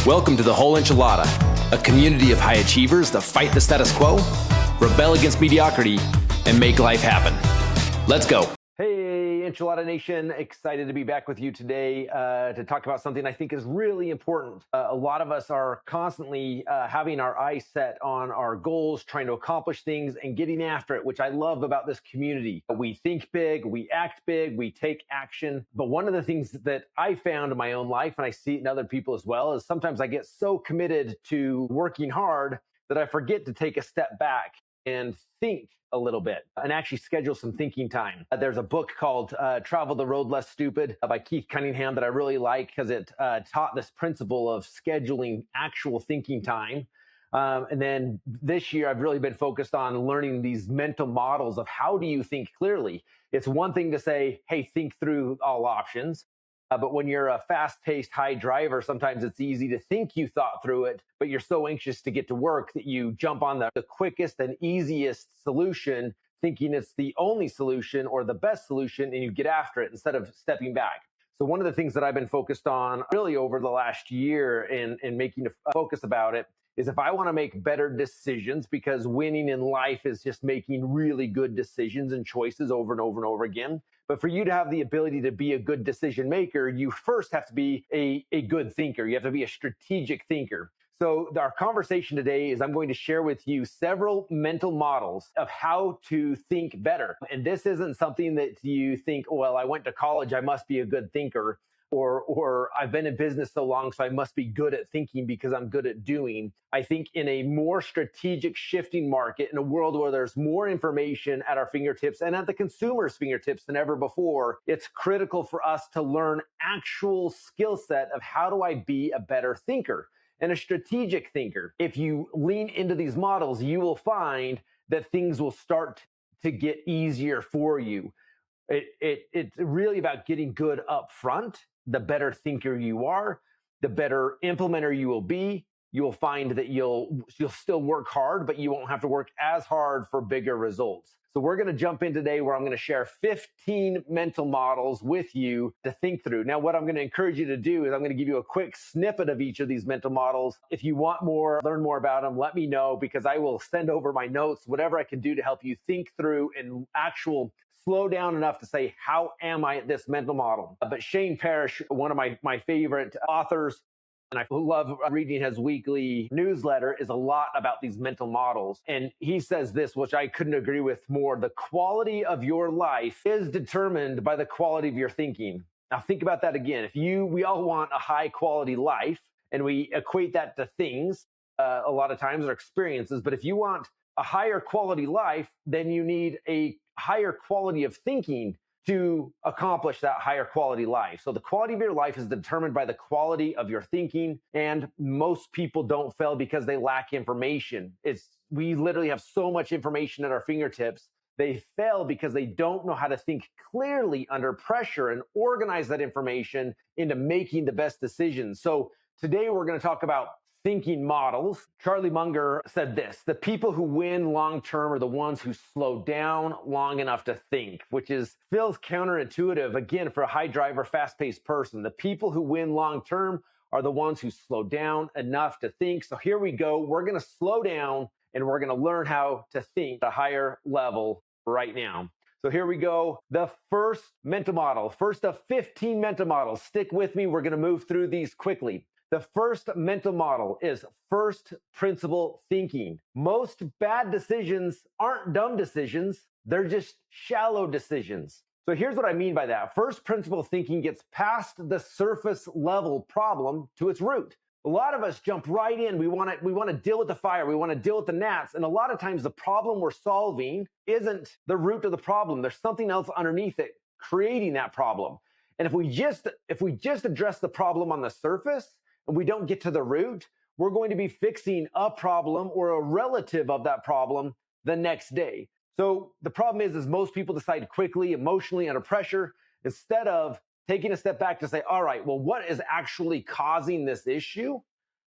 Welcome to the Whole Enchilada, a community of high achievers that fight the status quo, rebel against mediocrity, and make life happen. Let's go. Hey, Enchilada Nation. Excited to be back with you today to talk about something I think is really important. A lot of us are constantly having our eyes set on our goals, trying to accomplish things and getting after it, which I love about this community. We think big, we act big, we take action. But one of the things that I found in my own life, and I see it in other people as well, is sometimes I get so committed to working hard that I forget to take a step back and think a little bit and actually schedule some thinking time. There's a book called Travel the Road Less Stupid by Keith Cunningham that I really like because it taught this principle of scheduling actual thinking time. And then this year, I've really been focused on learning these mental models of how do you think clearly. It's one thing to say, hey, think through all options. But when you're a fast-paced, high driver, sometimes it's easy to think you thought through it, but you're so anxious to get to work that you jump on the quickest and easiest solution, thinking it's the only solution or the best solution, and you get after it instead of stepping back. So one of the things that I've been focused on really over the last year and making a focus about it is if I want to make better decisions, because winning in life is just making really good decisions and choices over and over and over again. But for you to have the ability to be a good decision maker, you first have to be a good thinker. You have to be a strategic thinker. So our conversation today is I'm going to share with you several mental models of how to think better. And this isn't something that you think, well, I went to college, I must be a good thinker. Or I've been in business so long, so I must be good at thinking because I'm good at doing. I think in a more strategic shifting market, in a world where there's more information at our fingertips and at the consumer's fingertips than ever before, it's critical for us to learn actual skill set of how do I be a better thinker and a strategic thinker. If you lean into these models, you will find that things will start to get easier for you. It's really about getting good up front. The better thinker you are, the better implementer you will be. You will find that you'll still work hard, but you won't have to work as hard for bigger results. So we're going to jump in today where I'm going to share 15 mental models with you to think through. Now, what I'm going to encourage you to do is I'm going to give you a quick snippet of each of these mental models. If you want more, learn more about them, let me know, because I will send over my notes, whatever I can do to help you think through and slow down enough to say, how am I at this mental model? But Shane Parrish, one of my favorite authors, and I love reading his weekly newsletter, is a lot about these mental models. And he says this, which I couldn't agree with more: the quality of your life is determined by the quality of your thinking. Now think about that again. We all want a high quality life, and we equate that to things a lot of times, or experiences. But if you want a higher quality life, then you need a higher quality of thinking to accomplish that higher quality life. So the quality of your life is determined by the quality of your thinking. And most people don't fail because they lack information. We literally have so much information at our fingertips. They fail because they don't know how to think clearly under pressure and organize that information into making the best decisions. So today we're going to talk about thinking models. Charlie Munger said this: the people who win long-term are the ones who slow down long enough to think, which feels counterintuitive, again, for a high driver, fast-paced person. The people who win long-term are the ones who slow down enough to think. So here we go. We're going to slow down and we're going to learn how to think at a higher level right now. So here we go. The first mental model, first of 15 mental models. Stick with me. We're going to move through these quickly. The first mental model is first principle thinking. Most bad decisions aren't dumb decisions. They're just shallow decisions. So here's what I mean by that. First principle thinking gets past the surface level problem to its root. A lot of us jump right in. We want to deal with the fire. We want to deal with the gnats. And a lot of times the problem we're solving isn't the root of the problem. There's something else underneath it creating that problem. And if we just address the problem on the surface, and we don't get to the root, we're going to be fixing a problem or a relative of that problem the next day. So the problem is most people decide quickly, emotionally, under pressure, instead of taking a step back to say, all right, well, what is actually causing this issue?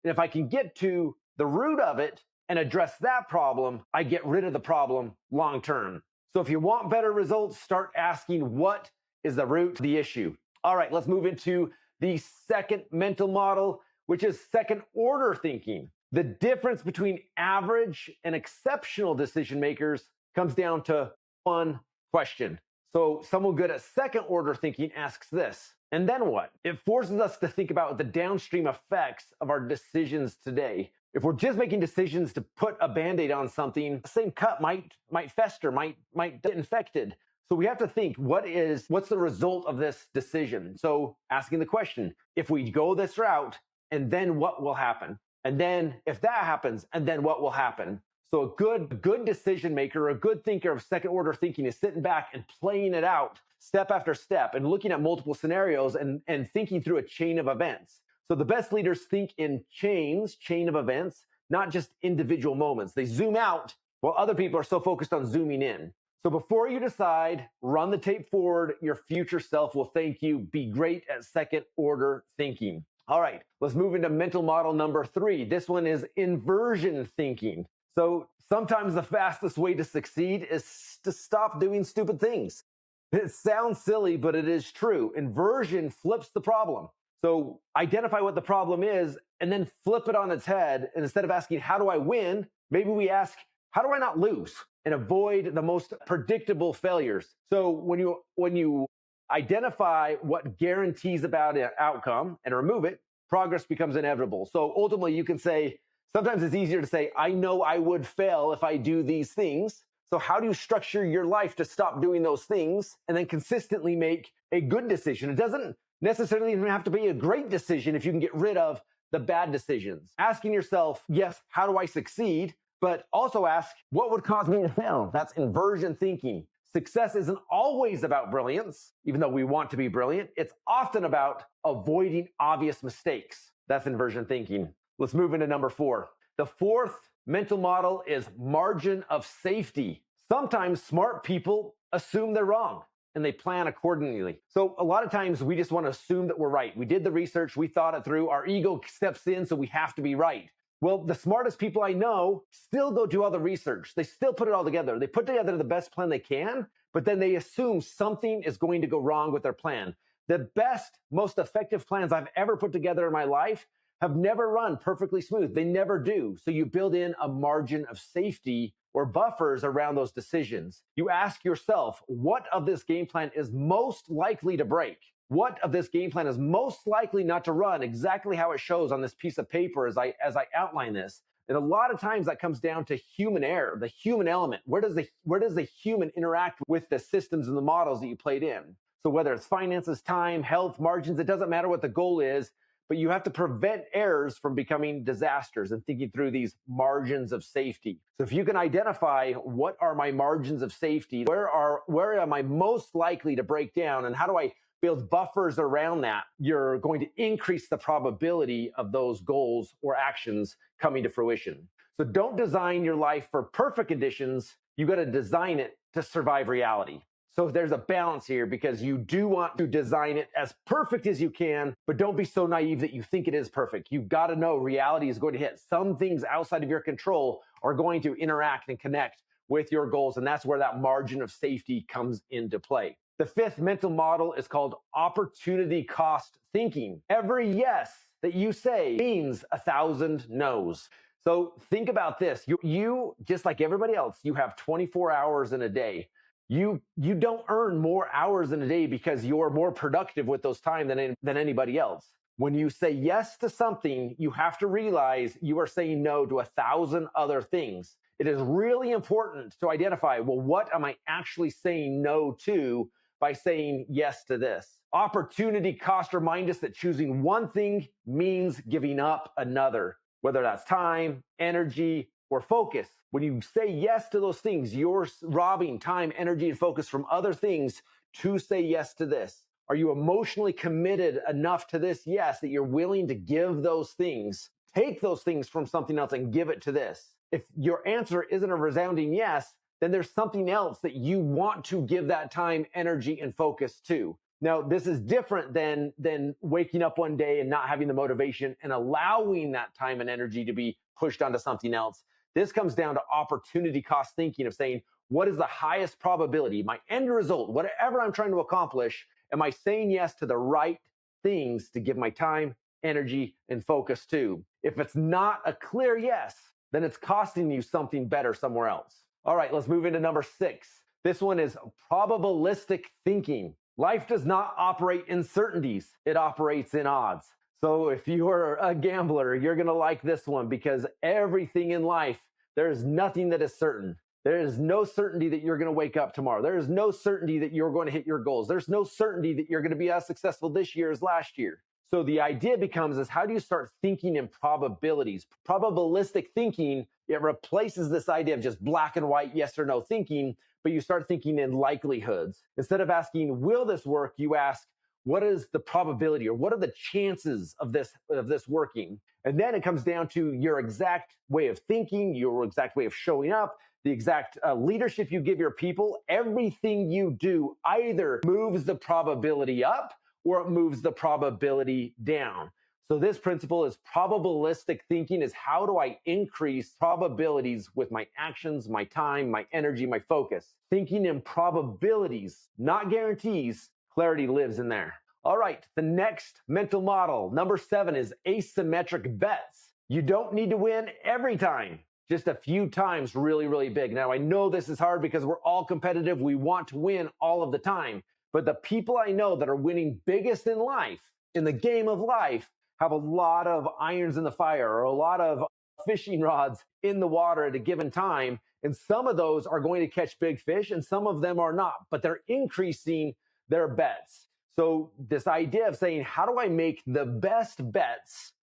And if I can get to the root of it and address that problem, I get rid of the problem long term. So if you want better results, start asking what is the root of the issue. All right, let's move into the second mental model, which is second order thinking. The difference between average and exceptional decision makers comes down to one question. So someone good at second order thinking asks this, and then what? It forces us to think about the downstream effects of our decisions today. If we're just making decisions to put a Band-Aid on something, the same cut might fester, might get infected. So we have to think, what's the result of this decision? So asking the question, if we go this route, and then what will happen? And then if that happens, and then what will happen? So a good decision maker, a good thinker of second order thinking is sitting back and playing it out step after step and looking at multiple scenarios and thinking through a chain of events. So the best leaders think in chain of events, not just individual moments. They zoom out while other people are so focused on zooming in. So before you decide, run the tape forward. Your future self will thank you. Be great at second order thinking. All right, let's move into mental model number 3. This one is inversion thinking. So sometimes the fastest way to succeed is to stop doing stupid things. It sounds silly, but it is true. Inversion flips the problem. So identify what the problem is and then flip it on its head. And instead of asking, how do I win? Maybe we ask, how do I not lose? And avoid the most predictable failures. So when you identify what guarantees about an outcome and remove it, progress becomes inevitable. So ultimately you can say, sometimes it's easier to say, I know I would fail if I do these things. So how do you structure your life to stop doing those things and then consistently make a good decision? It doesn't necessarily even have to be a great decision if you can get rid of the bad decisions. Asking yourself, yes, how do I succeed? But also ask, what would cause me to fail? That's inversion thinking. Success isn't always about brilliance, even though we want to be brilliant. It's often about avoiding obvious mistakes. That's inversion thinking. Let's move into number 4. The fourth mental model is margin of safety. Sometimes smart people assume they're wrong and they plan accordingly. So a lot of times we just want to assume that we're right. We did the research, we thought it through, our ego steps in, so we have to be right. Well, the smartest people I know still go do all the research. They still put it all together. They put together the best plan they can, but then they assume something is going to go wrong with their plan. The best, most effective plans I've ever put together in my life have never run perfectly smooth. They never do. So you build in a margin of safety or buffers around those decisions. You ask yourself, what of this game plan is most likely to break? What of this game plan is most likely not to run exactly how it shows on this piece of paper as I outline this? And a lot of times that comes down to human error, the human element. Where does the human interact with the systems and the models that you played in? So whether it's finances, time, health, margins, it doesn't matter what the goal is, but you have to prevent errors from becoming disasters and thinking through these margins of safety. So if you can identify what are my margins of safety, where am I most likely to break down, and how do I build buffers around that, you're going to increase the probability of those goals or actions coming to fruition. So don't design your life for perfect conditions. You got to design it to survive reality. So there's a balance here, because you do want to design it as perfect as you can, but don't be so naive that you think it is perfect. You've got to know reality is going to hit. Some things outside of your control are going to interact and connect with your goals, and that's where that margin of safety comes into play. The fifth mental model is called opportunity cost thinking. Every yes that you say means 1,000 no's. So think about this. You just like everybody else, you have 24 hours in a day. You don't earn more hours in a day because you're more productive with those time than anybody else. When you say yes to something, you have to realize you are saying no to 1,000 other things. It is really important to identify, well, what am I actually saying no to by saying yes to this? Opportunity cost remind us that choosing one thing means giving up another, whether that's time, energy, or focus. When you say yes to those things, you're robbing time, energy, and focus from other things to say yes to this. Are you emotionally committed enough to this yes that you're willing to give those things, take those things from something else and give it to this? If your answer isn't a resounding yes, then there's something else that you want to give that time, energy, and focus to. Now, this is different than waking up one day and not having the motivation and allowing that time and energy to be pushed onto something else. This comes down to opportunity cost thinking of saying, what is the highest probability, my end result, whatever I'm trying to accomplish, am I saying yes to the right things to give my time, energy, and focus too. If it's not a clear yes, then it's costing you something better somewhere else. All right, let's move into number 6. This one is probabilistic thinking. Life does not operate in certainties. It operates in odds. So if you're a gambler, you're going to like this one because everything in life, there is nothing that is certain. There is no certainty that you're going to wake up tomorrow. There is no certainty that you're going to hit your goals. There's no certainty that you're going to be as successful this year as last year. So the idea becomes is how do you start thinking in probabilities? Probabilistic thinking, it replaces this idea of just black and white, yes or no thinking, but you start thinking in likelihoods. Instead of asking, will this work? You ask, what is the probability or what are the chances of this working? And then it comes down to your exact way of thinking, your exact way of showing up, the exact leadership you give your people. Everything you do either moves the probability up or it moves the probability down. So this principle is probabilistic thinking is how do I increase probabilities with my actions, my time, my energy, my focus. Thinking in probabilities, not guarantees, clarity lives in there. All right, the next mental model, number 7 is asymmetric bets. You don't need to win every time, just a few times really, really big. Now, I know this is hard because we're all competitive. We want to win all of the time. But the people I know that are winning biggest in life, in the game of life, have a lot of irons in the fire or a lot of fishing rods in the water at a given time. And some of those are going to catch big fish and some of them are not, but they're increasing their bets. So this idea of saying, how do I make the best bets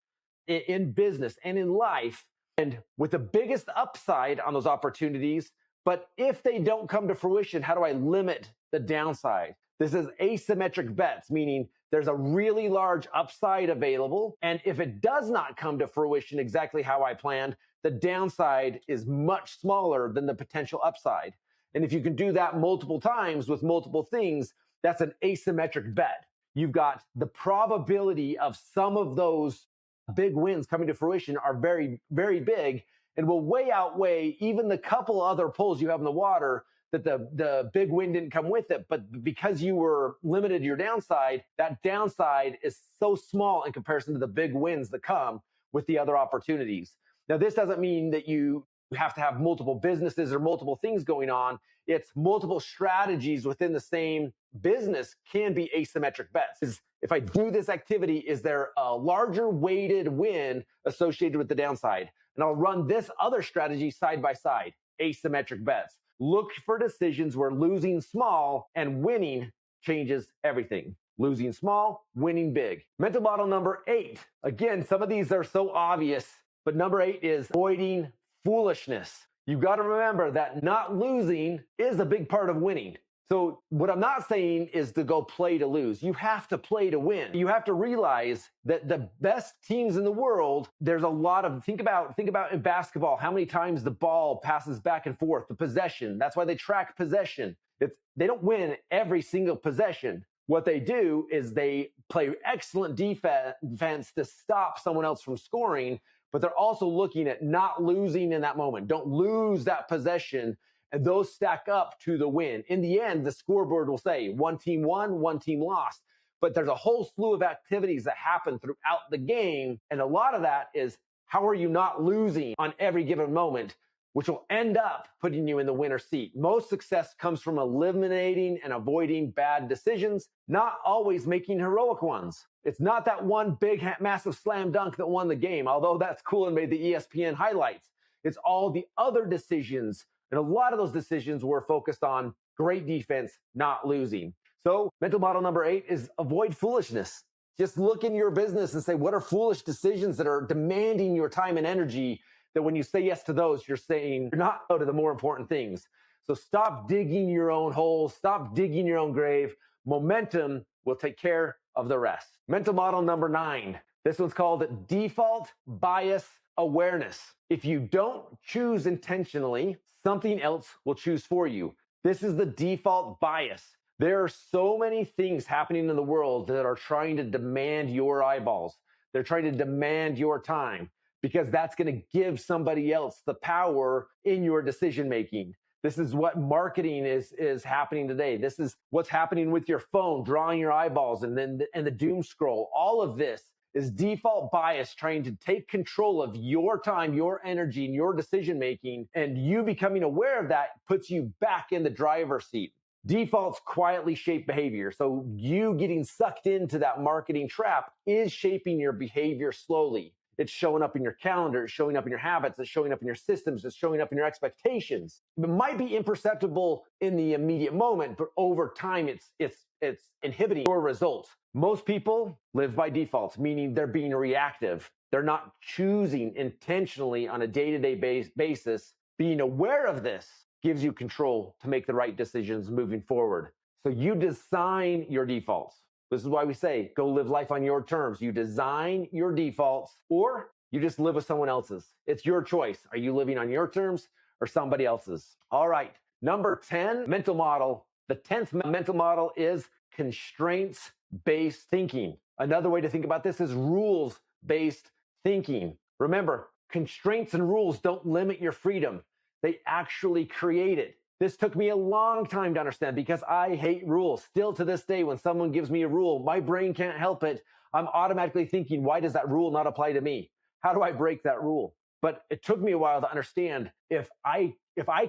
in business and in life and with the biggest upside on those opportunities, but if they don't come to fruition, how do I limit the downside? This is asymmetric bets, meaning there's a really large upside available. And if it does not come to fruition exactly how I planned, the downside is much smaller than the potential upside. And if you can do that multiple times with multiple things, that's an asymmetric bet. You've got the probability of some of those big wins coming to fruition are very, very big and will way outweigh even the couple other pulls you have in the water that the big win didn't come with it. But because you were limited your downside, that downside is so small in comparison to the big wins that come with the other opportunities. Now, this doesn't mean that you have to have multiple businesses or multiple things going on. It's multiple strategies within the same business can be asymmetric bets. If I do this activity, is there a larger weighted win associated with the downside? And I'll run this other strategy side by side, asymmetric bets. Look for decisions where losing small and winning changes everything. Losing small, winning big. Mental model number 8. Again, some of these are so obvious, but number 8 is avoiding foolishness. You've got to remember that not losing is a big part of winning. So what I'm not saying is to go play to lose. You have to play to win. You have to realize that the best teams in the world, there's a lot of, think about in basketball, how many times the ball passes back and forth, the possession. That's why they track possession. They don't win every single possession. What they do is they play excellent defense to stop someone else from scoring, but they're also looking at not losing in that moment. Don't lose that possession. And those stack up to the win. In the end, the scoreboard will say one team won, one team lost. But there's a whole slew of activities that happen throughout the game. And a lot of that is how are you not losing on every given moment, which will end up putting you in the winner's seat. Most success comes from eliminating and avoiding bad decisions, not always making heroic ones. It's not that one big, massive slam dunk that won the game, although that's cool and made the ESPN highlights. It's all the other decisions. And a lot of those decisions were focused on great defense, not losing. So mental model number 8 is avoid foolishness. Just look in your business and say, what are foolish decisions that are demanding your time and energy that when you say yes to those, you're saying you're not no to the more important things. So stop digging your own hole. Stop digging your own grave. Momentum will take care of the rest. Mental model number 9. This one's called default bias awareness. If you don't choose intentionally, something else will choose for you. This is the default bias. There are so many things happening in the world that are trying to demand your eyeballs. They're trying to demand your time because that's going to give somebody else the power in your decision making. This is what marketing is happening today. This is what's happening with your phone, drawing your eyeballs and the doom scroll. All of this is default bias trying to take control of your time, your energy, and your decision making. And you becoming aware of that puts you back in the driver's seat. Defaults quietly shape behavior. So you getting sucked into that marketing trap is shaping your behavior slowly. It's showing up in your calendar, it's showing up in your habits, it's showing up in your systems, it's showing up in your expectations. It might be imperceptible in the immediate moment, but over time, it's inhibiting your results. Most people live by defaults, meaning they're being reactive. They're not choosing intentionally on a day-to-day basis. Being aware of this gives you control to make the right decisions moving forward. So you design your defaults. This is why we say, go live life on your terms. You design your defaults, or you just live with someone else's. It's your choice. Are you living on your terms or somebody else's? All right. Number 10, mental model. The 10th mental model is constraints-based thinking. Another way to think about this is rules-based thinking. Remember, constraints and rules don't limit your freedom. They actually create it. This took me a long time to understand because I hate rules. Still to this day, when someone gives me a rule, my brain can't help it. I'm automatically thinking, why does that rule not apply to me? How do I break that rule? But it took me a while to understand if I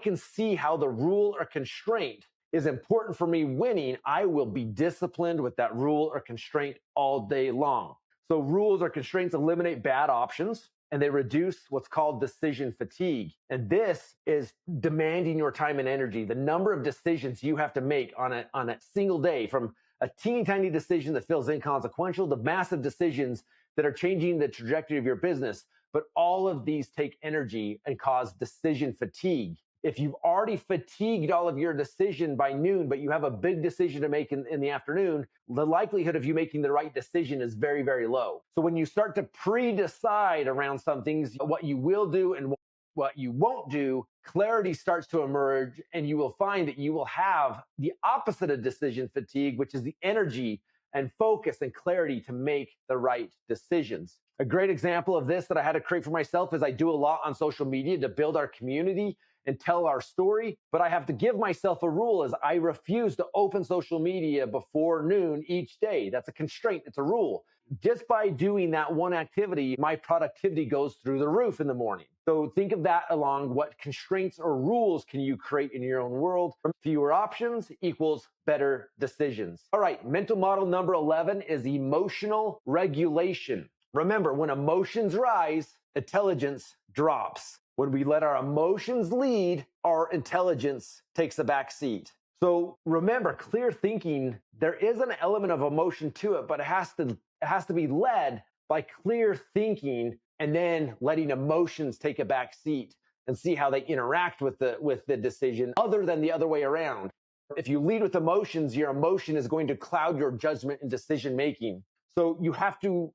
can see how the rule or constraint is important for me winning, I will be disciplined with that rule or constraint all day long. So rules or constraints eliminate bad options, and they reduce what's called decision fatigue. And this is demanding your time and energy. The number of decisions you have to make on a single day, from a teeny tiny decision that feels inconsequential to massive decisions that are changing the trajectory of your business. But all of these take energy and cause decision fatigue. If you've already fatigued all of your decision by noon, but you have a big decision to make in the afternoon, the likelihood of you making the right decision is very, very low. So when you start to pre-decide around some things, what you will do and what you won't do, clarity starts to emerge, and you will find that you will have the opposite of decision fatigue, which is the energy and focus and clarity to make the right decisions. A great example of this that I had to create for myself is I do a lot on social media to build our community and tell our story, but I have to give myself a rule as I refuse to open social media before noon each day. That's a constraint. It's a rule. Just by doing that one activity, my productivity goes through the roof in the morning. So think of that along what constraints or rules can you create in your own world. Fewer options equals better decisions. All right, mental model number 11 is emotional regulation. Remember, when emotions rise, intelligence drops. When we let our emotions lead, our intelligence takes a back seat. So remember, clear thinking, there is an element of emotion to it, but it has to be led by clear thinking and then letting emotions take a back seat and see how they interact with the decision other than the other way around. If you lead with emotions, your emotion is going to cloud your judgment and decision making. So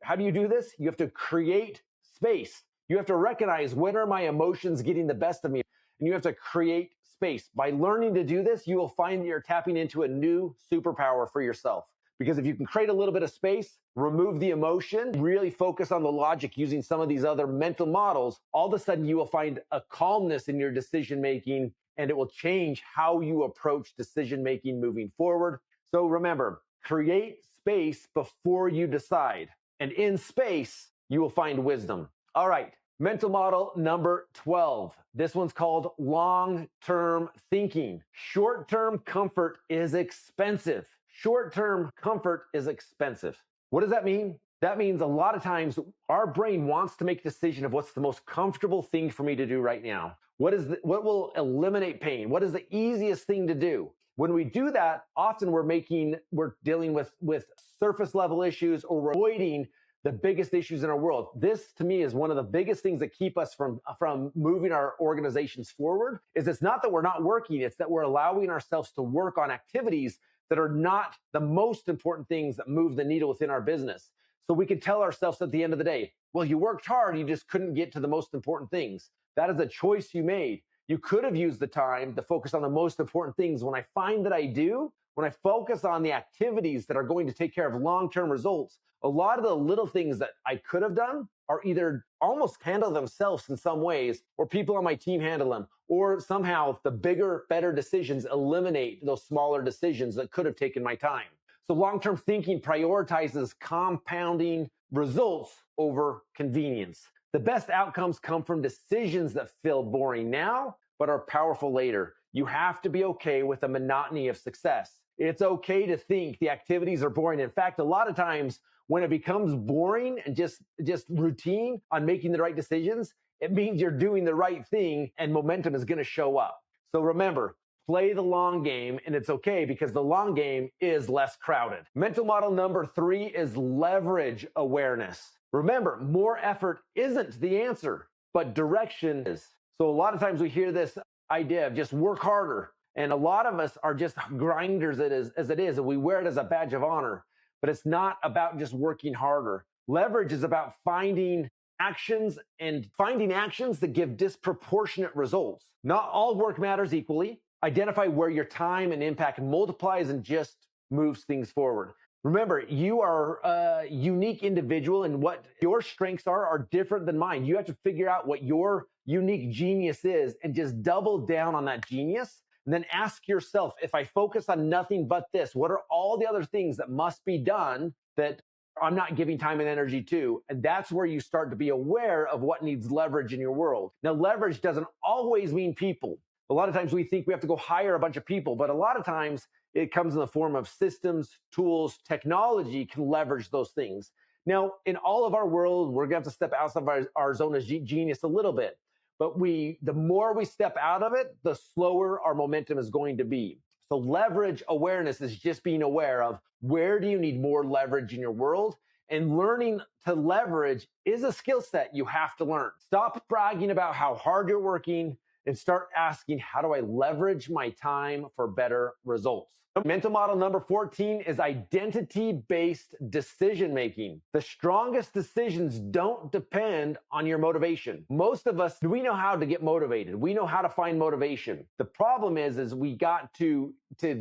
how do you do this? You have to create space. You have to recognize, when are my emotions getting the best of me? And you have to create space. By learning to do this, you will find that you're tapping into a new superpower for yourself. Because if you can create a little bit of space, remove the emotion, really focus on the logic using some of these other mental models, all of a sudden you will find a calmness in your decision making, and it will change how you approach decision making moving forward. So remember, create space before you decide. And in space, you will find wisdom. All right, mental model number 12. This one's called long-term thinking. Short-term comfort is expensive. Short-term comfort is expensive. What does that mean? That means a lot of times our brain wants to make a decision of what's the most comfortable thing for me to do right now. What will eliminate pain? What is the easiest thing to do? When we do that, often we're dealing with surface level issues, or we're avoiding the biggest issues in our world. This, to me, is one of the biggest things that keep us from moving our organizations forward. It's not that we're not working, it's that we're allowing ourselves to work on activities that are not the most important things that move the needle within our business. So we can tell ourselves at the end of the day, well, you worked hard, you just couldn't get to the most important things. That is a choice you made. You could have used the time to focus on the most important things. When I find that I do, when I focus on the activities that are going to take care of long-term results, a lot of the little things that I could have done are either almost handle themselves in some ways, or people on my team handle them, or somehow the bigger, better decisions eliminate those smaller decisions that could have taken my time. So long-term thinking prioritizes compounding results over convenience. The best outcomes come from decisions that feel boring now, but are powerful later. You have to be okay with the monotony of success. It's okay to think the activities are boring. In fact, a lot of times when it becomes boring and just routine on making the right decisions, it means you're doing the right thing and momentum is going to show up. So remember, play the long game, and it's okay because the long game is less crowded. Mental model number 3 is leverage awareness. Remember, more effort isn't the answer, but direction is. So a lot of times we hear this idea of just work harder. And a lot of us are just grinders as it is, and we wear it as a badge of honor. But it's not about just working harder. Leverage is about finding actions that give disproportionate results. Not all work matters equally. Identify where your time and impact multiplies and just moves things forward. Remember, you are a unique individual, and what your strengths are different than mine. You have to figure out what your unique genius is and just double down on that genius. And then ask yourself, if I focus on nothing but this, what are all the other things that must be done that I'm not giving time and energy to? And that's where you start to be aware of what needs leverage in your world. Now, leverage doesn't always mean people. A lot of times we think we have to go hire a bunch of people, but a lot of times it comes in the form of systems, tools, technology can leverage those things. Now, in all of our world, we're going to have to step outside of our zone of genius a little bit. But the more we step out of it, the slower our momentum is going to be. So leverage awareness is just being aware of where do you need more leverage in your world, and learning to leverage is a skill set you have to learn. Stop bragging about how hard you're working and start asking, how do I leverage my time for better results? Mental model number 14 is identity-based decision-making. The strongest decisions don't depend on your motivation. Most of us, we know how to get motivated. We know how to find motivation. The problem is we got to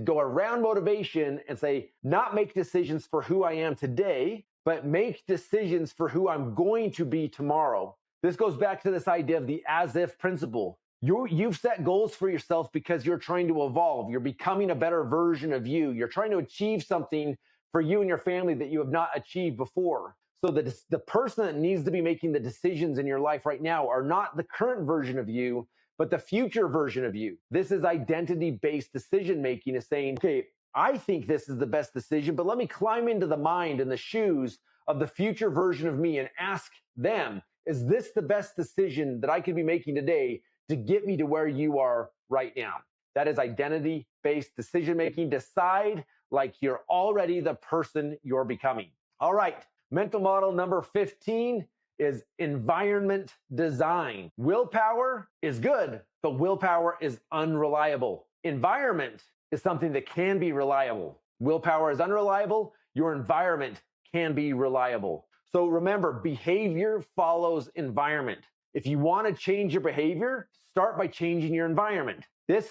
go around motivation and say, not make decisions for who I am today, but make decisions for who I'm going to be tomorrow. This goes back to this idea of the as-if principle. You've set goals for yourself because you're trying to evolve. You're becoming a better version of you. You're trying to achieve something for you and your family that you have not achieved before. So the person that needs to be making the decisions in your life right now are not the current version of you, but the future version of you. This is identity-based decision-making, is saying, okay, I think this is the best decision, but let me climb into the mind and the shoes of the future version of me and ask them, is this the best decision that I could be making today to get me to where you are right now? That is identity-based decision-making. Decide like you're already the person you're becoming. All right, mental model number 15 is environment design. Willpower is good, but willpower is unreliable. Environment is something that can be reliable. Willpower is unreliable. Your environment can be reliable. So remember, behavior follows environment. If you want to change your behavior, start by changing your environment.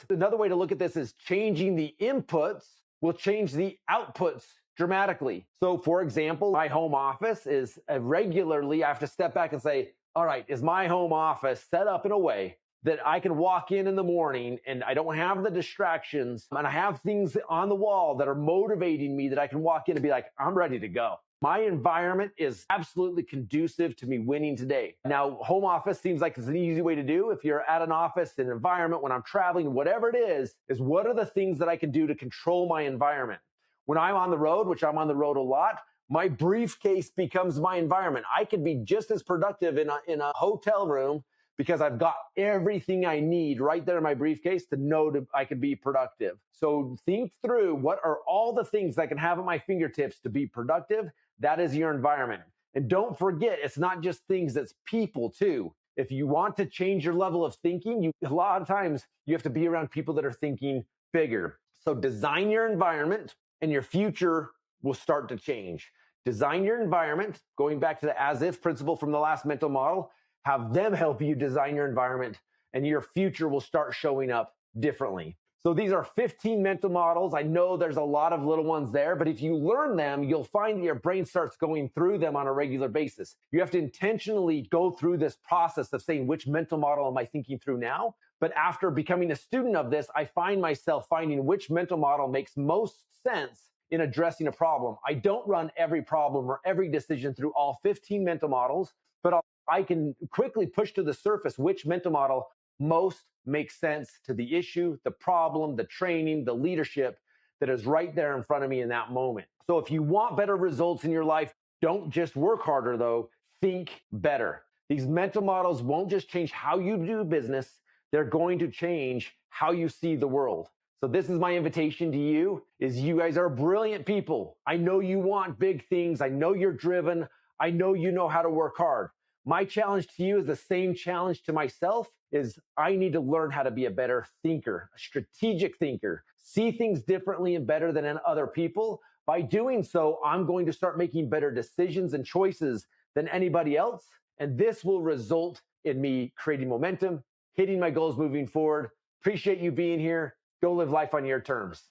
Another way to look at this is changing the inputs will change the outputs dramatically. So for example, my home office is regularly, I have to step back and say, all right, is my home office set up in a way that I can walk in the morning and I don't have the distractions and I have things on the wall that are motivating me that I can walk in and be like, I'm ready to go. My environment is absolutely conducive to me winning today. Now, home office seems like it's an easy way to do. If you're at an office, an environment, when I'm traveling, whatever it is what are the things that I can do to control my environment? When I'm on the road, which I'm on the road a lot, my briefcase becomes my environment. I could be just as productive in a hotel room because I've got everything I need right there in my briefcase to know that I can be productive. So think through what are all the things I can have at my fingertips to be productive. That is your environment. And don't forget, it's not just things, it's people too. If you want to change your level of thinking, a lot of times you have to be around people that are thinking bigger. So design your environment and your future will start to change. Design your environment, going back to the as-if principle from the last mental model, have them help you design your environment and your future will start showing up differently. So these are 15 mental models. I know there's a lot of little ones there, but if you learn them, you'll find that your brain starts going through them on a regular basis. You have to intentionally go through this process of saying, which mental model am I thinking through now? But after becoming a student of this, I find myself finding which mental model makes most sense in addressing a problem. I don't run every problem or every decision through all 15 mental models, but I can quickly push to the surface which mental model most makes sense to the issue, the problem, the training, the leadership that is right there in front of me in that moment. So if you want better results in your life, don't just work harder though, think better. These mental models won't just change how you do business, they're going to change how you see the world. So this is my invitation to you, is you guys are brilliant people. I know you want big things. I know you're driven. I know you know how to work hard. My challenge to you is the same challenge to myself, is I need to learn how to be a better thinker, a strategic thinker, see things differently and better than in other people. By doing so, I'm going to start making better decisions and choices than anybody else. And this will result in me creating momentum, hitting my goals moving forward. Appreciate you being here. Go live life on your terms.